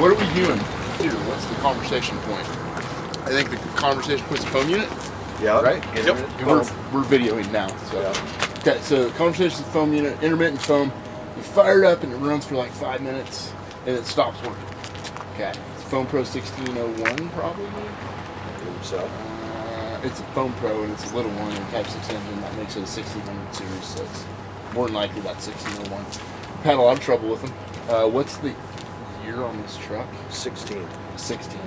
What are we doing here? What's the conversation point? I think the conversation point's the foam unit. Yeah. Right? Yep. We're videoing now. So. Yeah. Okay, so conversation foam unit, intermittent foam. You fire it up and it runs for like 5 minutes and it stops working. Okay. It's Foam Pro 1601 probably? I believe so. It's a Foam Pro and it's a little one, Type 6 engine. That makes it a 1600 series, so it's more than likely that 1601. I've had a lot of trouble with them. What's the year on this truck? 16. 16.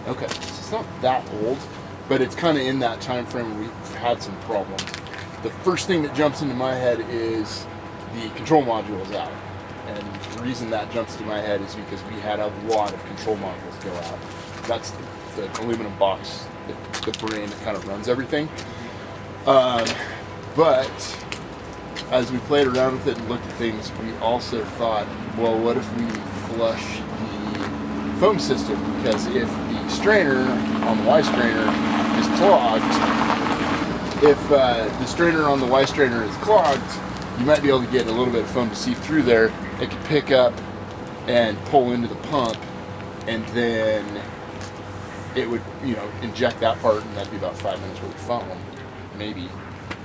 Okay, so it's not that old, but it's kind of in that time frame where we've had some problems. The first thing that jumps into my head is the control module is out. And the reason that jumps into my head is because we had a lot of control modules go out. That's the aluminum box, the brain that kind of runs everything. But as we played around with it and looked at things, we also thought, well, what if we flush the foam system? Because if the strainer on the Y strainer is clogged, if the strainer on the Y strainer is clogged, you might be able to get a little bit of foam to seep through there. It could pick up and pull into the pump, and then it would, inject that part, and that'd be about 5 minutes worth of foam, maybe.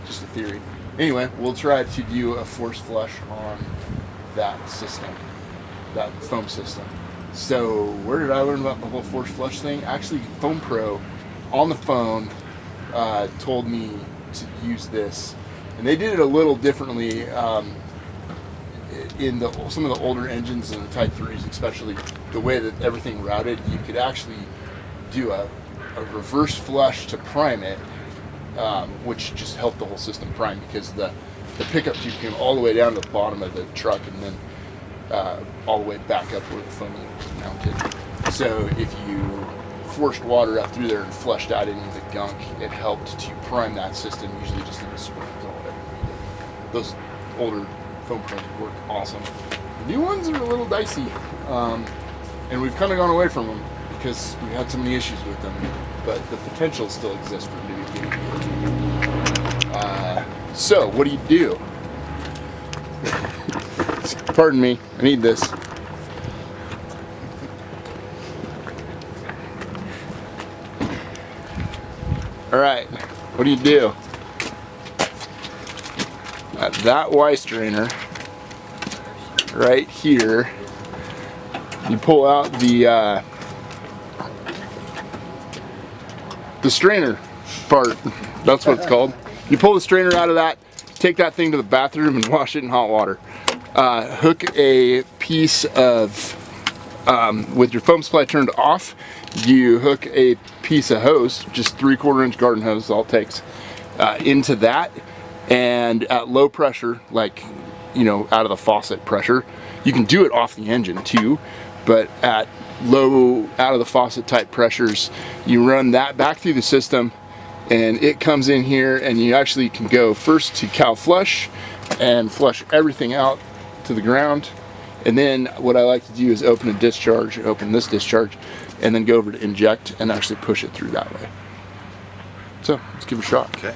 Just a theory. Anyway, we'll try to do a force flush on that system, that foam system. So where did I learn about the whole force flush thing? Actually, Foam Pro on the phone told me to use this, and they did it a little differently in some of the older engines and the Type 3s, especially the way that everything routed. You could actually do a reverse flush to prime it, which just helped the whole system prime, because the pickup tube came all the way down to the bottom of the truck and then all the way back up where the foam unit was mounted. So if you forced water up through there and flushed out any of the gunk, it helped to prime that system, usually just in the springs or whatever. Those older foam pros work awesome. The new ones are a little dicey, and we've kind of gone away from them because we had so many issues with them, but the potential still exists for them to be good. So what do? Pardon me, I need this. All right, what do? At that Y strainer right here, you pull out the strainer part. That's what it's called. You pull the strainer out of that, take that thing to the bathroom and wash it in hot water. Hook a piece of, with your foam supply turned off, you hook a piece of hose, just 3/4 inch garden hose, is all it takes, into that, and at low pressure, like, out of the faucet pressure. You can do it off the engine too, but at low, out of the faucet type pressures, you run that back through the system, and it comes in here, and you actually can go first to cow flush and flush everything out to the ground. And then what I like to do is open this discharge, and then go over to inject and actually push it through that way. So let's give it a shot. Okay.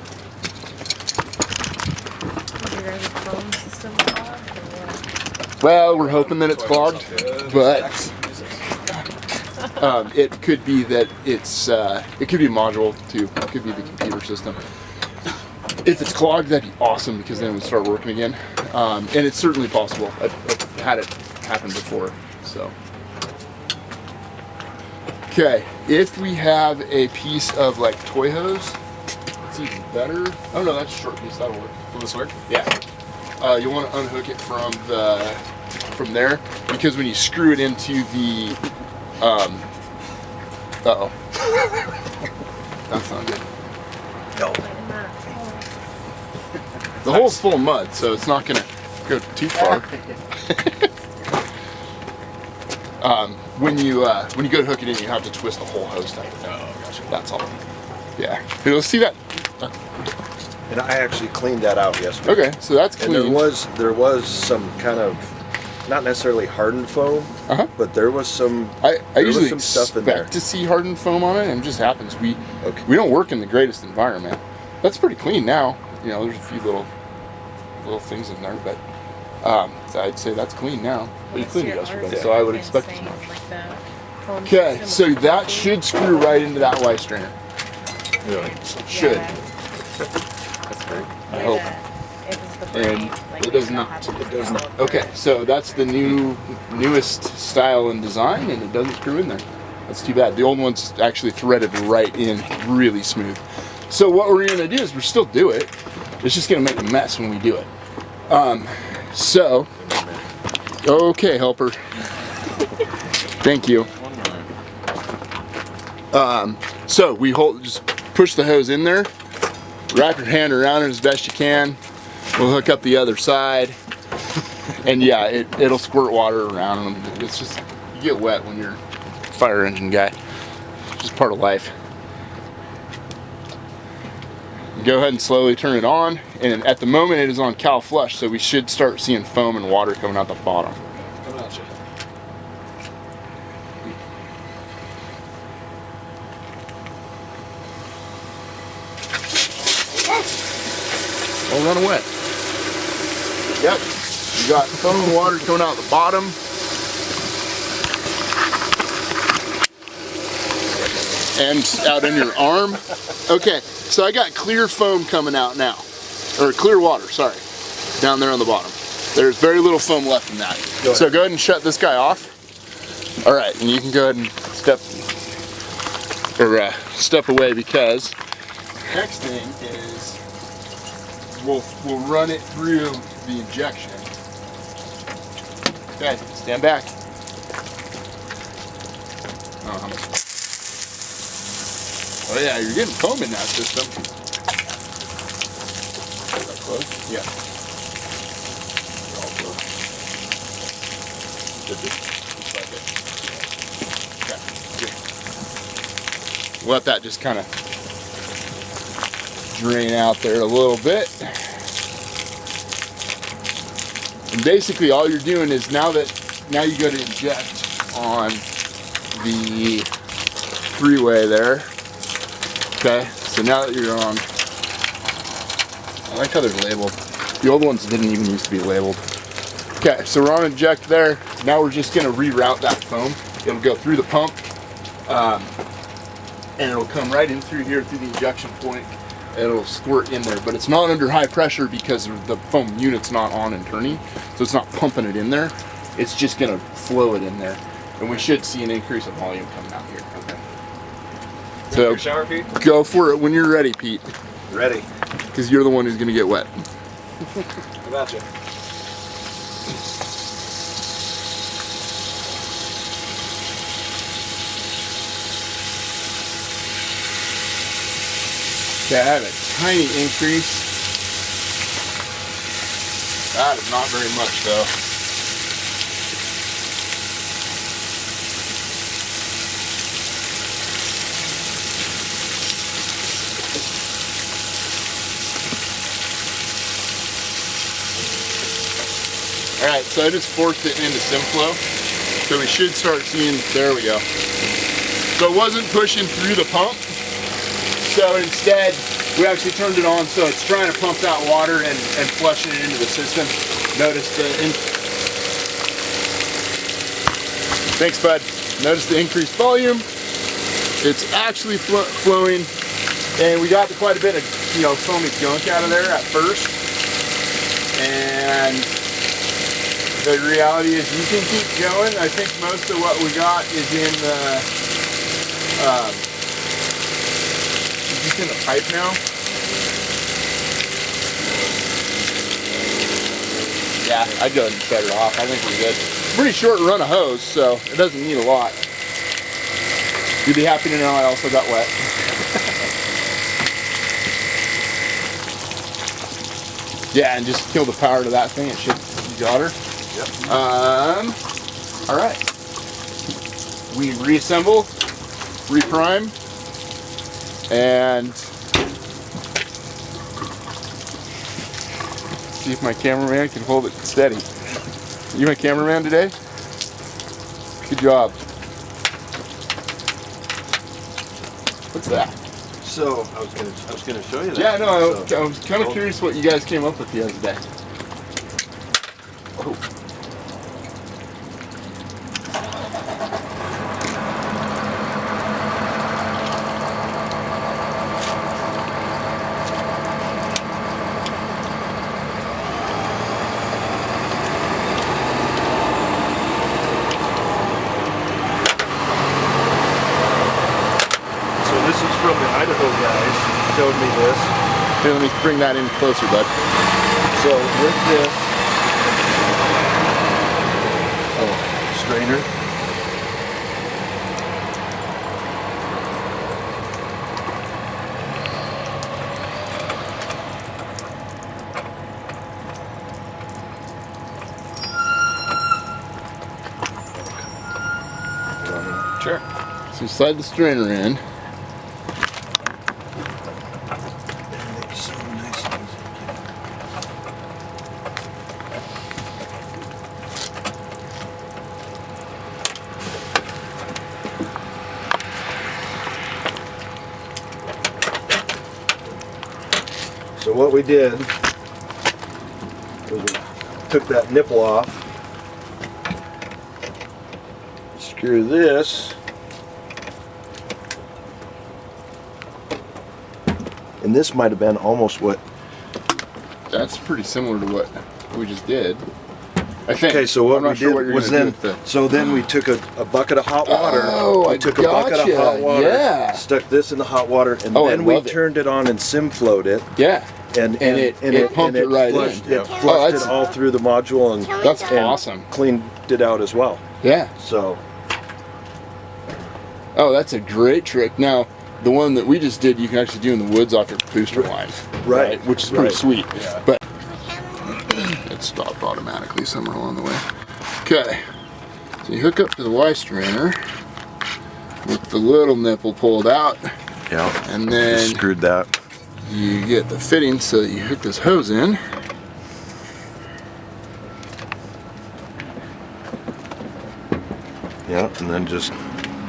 Well, we're hoping that it's clogged, but it could be that it could be a module too. It could be the computer system. If it's clogged, that'd be awesome, because then it would start working again. And it's certainly possible. I've had it happen before. So, okay, if we have a piece of like toy hose, it's even better. Oh no, that's a short piece. That'll work. Will this work? Yeah. You'll want to unhook it from there, because when you screw it into the uh-oh. That's not good. No. The hole's full of mud, so it's not gonna go too far. When you go to hook it in, you have to twist the whole hose down. Oh, gotcha. That's all. Yeah. Here, let's see that. And I actually cleaned that out yesterday. Okay, so that's clean. And there was some kind of, not necessarily hardened foam, but there was some. I usually some stuff in there. expect to see hardened foam on it, and it just happens. We don't work in the greatest environment. That's pretty clean now. There's a few little things in there, but I'd say that's clean now. Pretty clean yesterday, so I would expect as much. Like that. foam Okay, system so with that coffee. should screw right into that Y strainer. Really? Should. Yeah. That's great. I hope. It was the And brain, like, it does you don't not. have to It does scale not. for Okay, it. so that's the newest style and design, and it doesn't screw in there. That's too bad. The old one's actually threaded right in, really smooth. So what we're gonna do is we're still do it. It's just gonna make a mess when we do it. So, okay, helper. Thank you. So we just push the hose in there, wrap your hand around it as best you can. We'll hook up the other side, and yeah, it'll squirt water around. It's just, you get wet when you're a fire engine guy. It's just part of life. Go ahead and slowly turn it on, and at the moment it is on cal flush, so we should start seeing foam and water coming out the bottom. Coming at you. Don't run away. Yep, you got foam and water coming out the bottom. And out in your arm. Okay, so I got clear foam coming out now. Or clear water, sorry. Down there on the bottom. There's very little foam left in that. So go ahead and shut this guy off. All right, and you can go ahead and step away, because next thing is we'll run it through the injection. Okay, stand back. Oh, how much? Oh yeah, you're getting foam in that system. Is that close? Yeah. They're all close. Just like it. Okay, good. Let that just kind of drain out there a little bit. And basically all you're doing is now you go to inject on the three-way there. Okay, so now that you're on, I like how they're labeled. The old ones didn't even used to be labeled. Okay, so we're on inject there. Now we're just gonna reroute that foam. It'll go through the pump, and it'll come right in through here through the injection point. It'll squirt in there, but it's not under high pressure because the foam unit's not on and turning, so it's not pumping it in there. It's just gonna flow it in there, and we should see an increase of volume coming out here. Okay. So Shower, Pete? go for it when you're ready, Pete, Ready. because you're the one who's gonna get wet. I got you. Okay, I have a tiny increase. That is not very much though. Alright, so I just forced it into SimFlow. So we should start seeing, there we go. So it wasn't pushing through the pump. So instead, we actually turned it on so it's trying to pump that water and flushing it into the system. Notice thanks bud. Notice the increased volume. It's actually flowing, and we got quite a bit of foamy gunk out of there at first. And the reality is you can keep going. I think most of what we got is in the just in the pipe now. Yeah, I'd go ahead and shut it off. I think we're good. Pretty short run of hose, so it doesn't need a lot. You'd be happy to know I also got wet. Yeah, and just kill the power to that thing. It should. You got her? Yep. All right. We reassemble, reprime, and see if my cameraman can hold it steady. You my cameraman today? Good job. What's that? So I was gonna show you that. Yeah, no, So- I was kind of curious what you guys came up with the other day. Oh. from the Idaho guys showed me this. Here, let me bring that in closer, bud. So with this strainer, Sure. So you slide the strainer in. so nice and easy. So what we did was we took that nipple off, screw this, and this might have been almost what. That's pretty similar to what we just did. I think. Okay, so what I'm we not sure did what you're was gonna then, do with the- so then we took a bucket of hot water. Oh, we I took a bucket of gotcha, hot water, yeah. stuck this in the hot water, and Oh, I then we love it. turned it on and sim flowed it. Yeah. And it pumped it right flushed, in. It flushed that's- it all through the module and That's and awesome. cleaned it out as well. Yeah. So Oh, that's a great trick. Now, the one that we just did, you can actually do in the woods off your booster line. Right. Which is pretty Right. sweet. Yeah. But it stopped automatically somewhere along the way. Okay. So you hook up to the Y strainer with the little nipple pulled out, yeah, and then screwed that. you get the fitting so that you hook this hose in. Yeah, and then just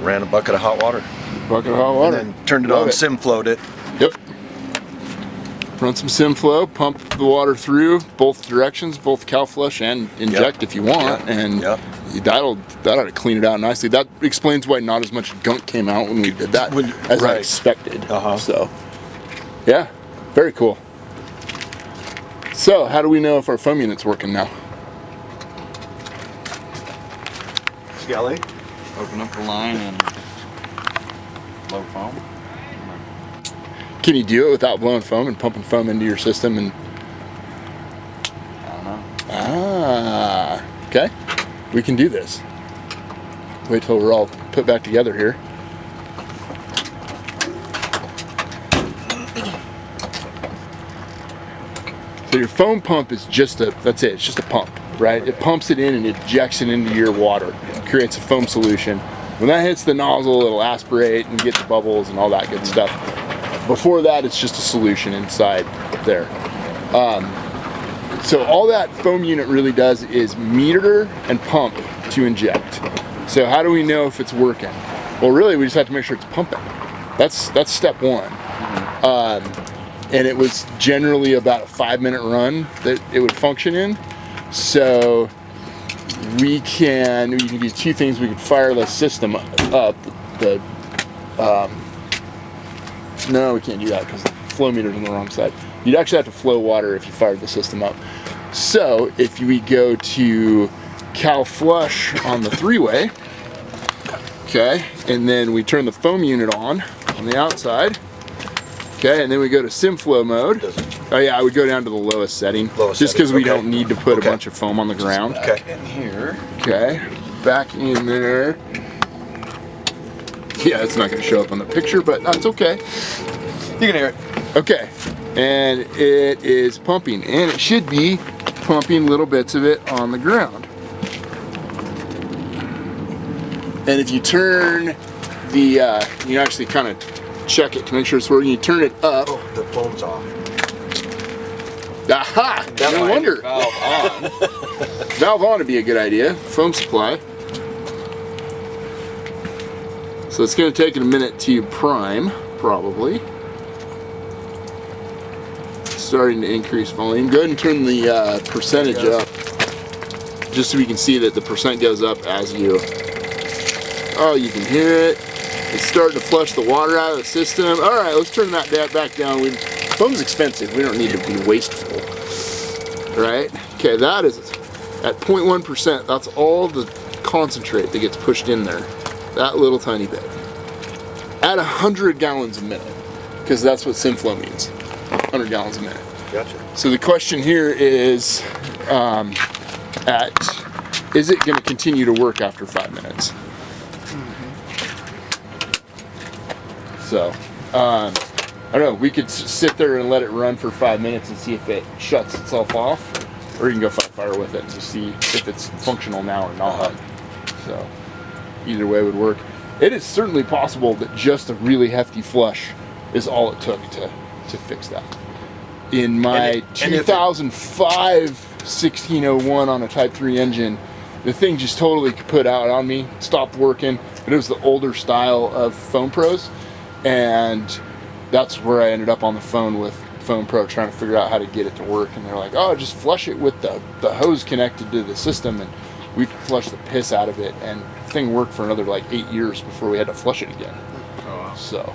ran a bucket of hot water. Bucket of hot water. And then turned it Love on, sim flowed it. Yep. Run some sim flow, pump the water through both directions, both cow flush and inject if you want, and that ought to clean it out nicely. That explains why not as much gunk came out when we did that as I expected. So, yeah, very cool. So, how do we know if our foam unit's working now? Skelly? Open up the line and blow foam. Can you do it without blowing foam and pumping foam into your system? And I don't know. okay, we can do this. Wait till we're all put back together here. So your foam pump is just that's it, it's just a pump, right? It pumps it in and ejects it into your water, creates a foam solution. When that hits the nozzle, it'll aspirate and get the bubbles and all that good stuff. Before that, it's just a solution inside there. So all that foam unit really does is meter and pump to inject. So how do we know if it's working? Well, really, we just have to make sure it's pumping. That's step one. And it was generally about a 5-minute run that it would function in. So you can do two things. We could fire the system up. No, we can't do that because the flow meter's on the wrong side. You'd actually have to flow water if you fired the system up. So if we go to cow flush on the 3-way, okay, and then we turn the foam unit on the outside, okay, and then we go to sim flow mode. Oh yeah, I would go down to the lowest setting, just because we don't need to put a bunch of foam on the ground. Okay. In here. Okay, back in there. Yeah, it's not going to show up on the picture, but that's okay. You can hear it. Okay, and it is pumping, and it should be pumping little bits of it on the ground. And if you turn the, you actually kind of check it to make sure it's working. You turn it up. Oh, the phone's off. Aha! No wonder. Valve on. Valve on would be a good idea. Foam supply. So it's going to take it a minute to prime, probably. Starting to increase volume. Go ahead and turn the percentage up, just so we can see that the percent goes up as you. Oh, you can hear it. It's starting to flush the water out of the system. All right, let's turn that back down. Foam's expensive. We don't need to be wasteful, right? Okay, that is at 0.1%. That's all the concentrate that gets pushed in there. That little tiny bit. at 100 gallons a minute, because that's what SimFlow means, 100 gallons a minute. Gotcha. So the question here is, is it going to continue to work after 5 minutes? So, I don't know, we could sit there and let it run for 5 minutes and see if it shuts itself off, or you can go fight fire with it to see if it's functional now or not. So, either way would work. It is certainly possible that just a really hefty flush is all it took to fix that. In my 2005 1601 on a Type 3 engine, the thing just totally put out on me, stopped working, but it was the older style of Foam Pros, and that's where I ended up on the phone with Foam Pro trying to figure out how to get it to work, and they're like, oh, just flush it with the hose connected to the system, and we could flush the piss out of it, and the thing worked for another like 8 years before we had to flush it again. Oh, wow. So,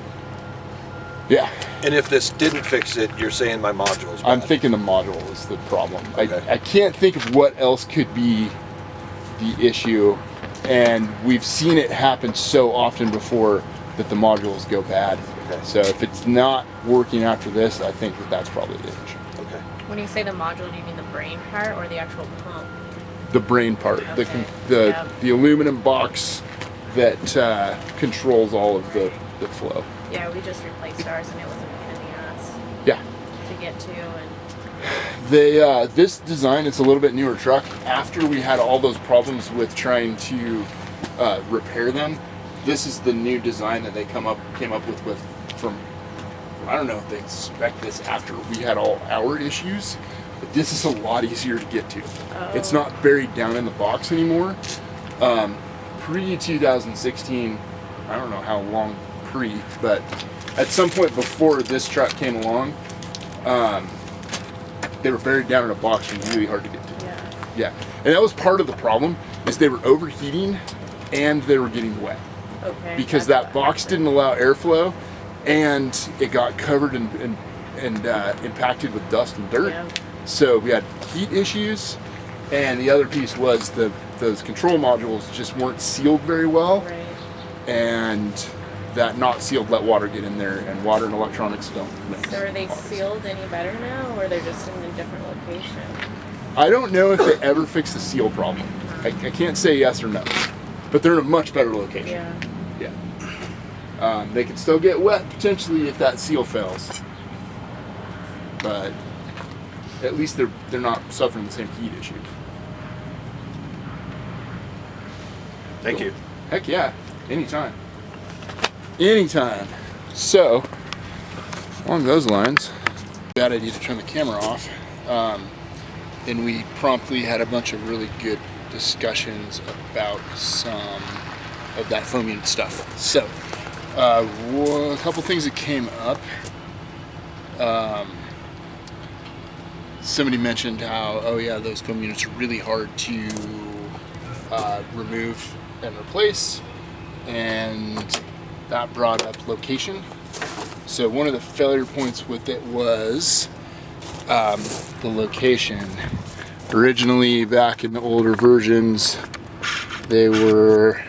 yeah. And if this didn't fix it, you're saying my module's bad. I'm thinking the module is the problem. Okay. I can't think of what else could be the issue, and we've seen it happen so often before that the modules go bad. Okay. So if it's not working after this, I think that's probably the issue. Okay. When you say the module, do you mean the brain part or the actual pump? The brain part, Okay. the aluminum box that controls all of the flow. Yeah, we just replaced ours and it was a pain in the ass Yeah. to get to. And This design, it's a little bit newer truck. After we had all those problems with trying to repair them, this is the new design that they came up with from, I don't know if they expect this after we had all our issues, but this is a lot easier to get to. It's not buried down in the box anymore. Pre-2016, I don't know how long but at some point before this truck came along, they were buried down in a box and really hard to get to. Yeah, and that was part of the problem, is they were overheating and they were getting wet. okay. Because that's that what box happened. didn't allow airflow, and it got covered and impacted with dust and dirt. Yeah. So we had heat issues, and the other piece was those control modules just weren't sealed very well, Right. and that not sealed let water get in there, and water and electronics don't mix. So are they obviously. sealed any better now, or they're just in a different location? I don't know if they ever fixed the seal problem. I can't say yes or no, but they're in a much better location. Yeah. Yeah. They could still get wet potentially if that seal fails, but at least they're not suffering the same heat issues. Thank you. Heck yeah, anytime. Anytime. So, along those lines, bad idea to turn the camera off. And we promptly had a bunch of really good discussions about some of that foam unit stuff. So, a couple things that came up. Somebody mentioned how, oh yeah, those foam units are really hard to remove and replace, and that brought up location. So one of the failure points with it was the location. Originally, back in the older versions, they were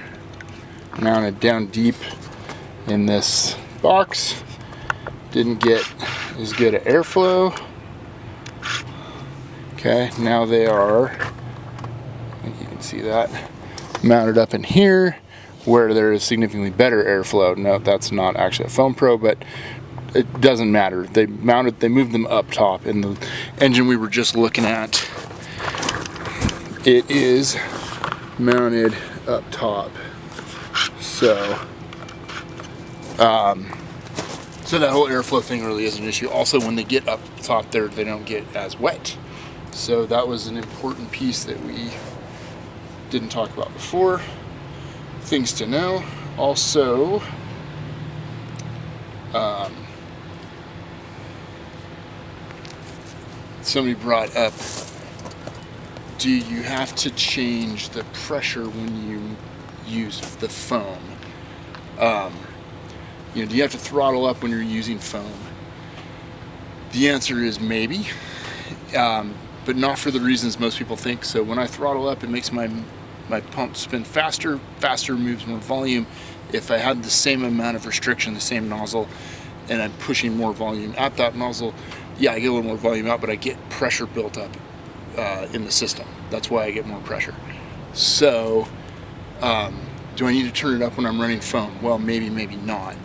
mounted down deep in this box. Didn't get as good at airflow. Okay, now they are, I think you can see that, mounted up in here where there is significantly better airflow. No, that's not actually a Foam Pro, but it doesn't matter. They moved them up top. In the engine we were just looking at, it is mounted up top. So that whole airflow thing really is an issue. Also, when they get up top there, they don't get as wet. So that was an important piece that we didn't talk about before. Things to know. Also, somebody brought up, do you have to change the pressure when you use the foam? Do you have to throttle up when you're using foam? The answer is maybe, but not for the reasons most people think. So when I throttle up, it makes my my pump spin faster moves more volume. If I had the same amount of restriction, the same nozzle, and I'm pushing more volume at that nozzle, yeah, I get a little more volume out, but I get pressure built up in the system. That's why I get more pressure. So, do I need to turn it up when I'm running foam? Well, maybe not.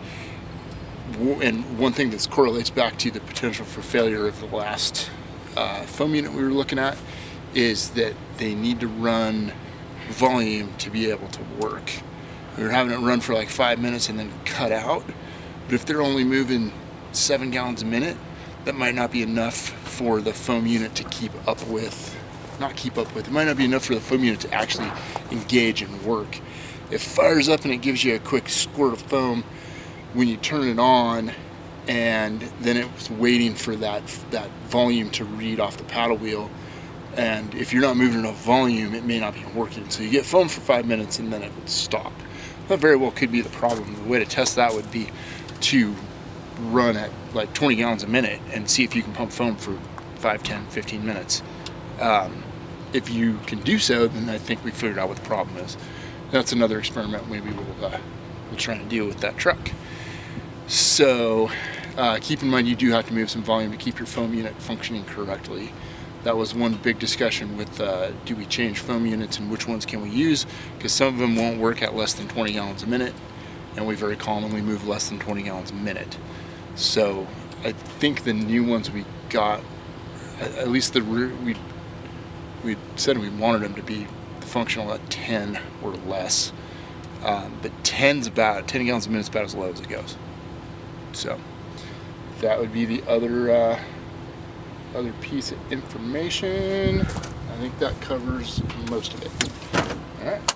And one thing that correlates back to the potential for failure of the last foam unit we were looking at is that they need to run volume to be able to work. We were having it run for like 5 minutes and then cut out. But if they're only moving 7 gallons a minute, that might not be enough for the foam unit to keep up with. It might not be enough for the foam unit to actually engage and work. It fires up and it gives you a quick squirt of foam when you turn it on, and then it was waiting for that volume to read off the paddle wheel. And if you're not moving enough volume, it may not be working. So you get foam for 5 minutes and then it would stop. That very well could be the problem. The way to test that would be to run at like 20 gallons a minute and see if you can pump foam for 5, 10, 15 minutes. If you can do so, then I think we figured out what the problem is. That's another experiment maybe we'll try and deal with that truck. So keep in mind you do have to move some volume to keep your foam unit functioning correctly. That was one big discussion with do we change foam units and which ones can we use, because some of them won't work at less than 20 gallons a minute, and we very commonly move less than 20 gallons a minute. So I think the new ones we got, at least we said we wanted them to be functional at 10 or less, but 10 gallons a minute is about as low as it goes. So that would be the other piece of information. I think that covers most of it. All right.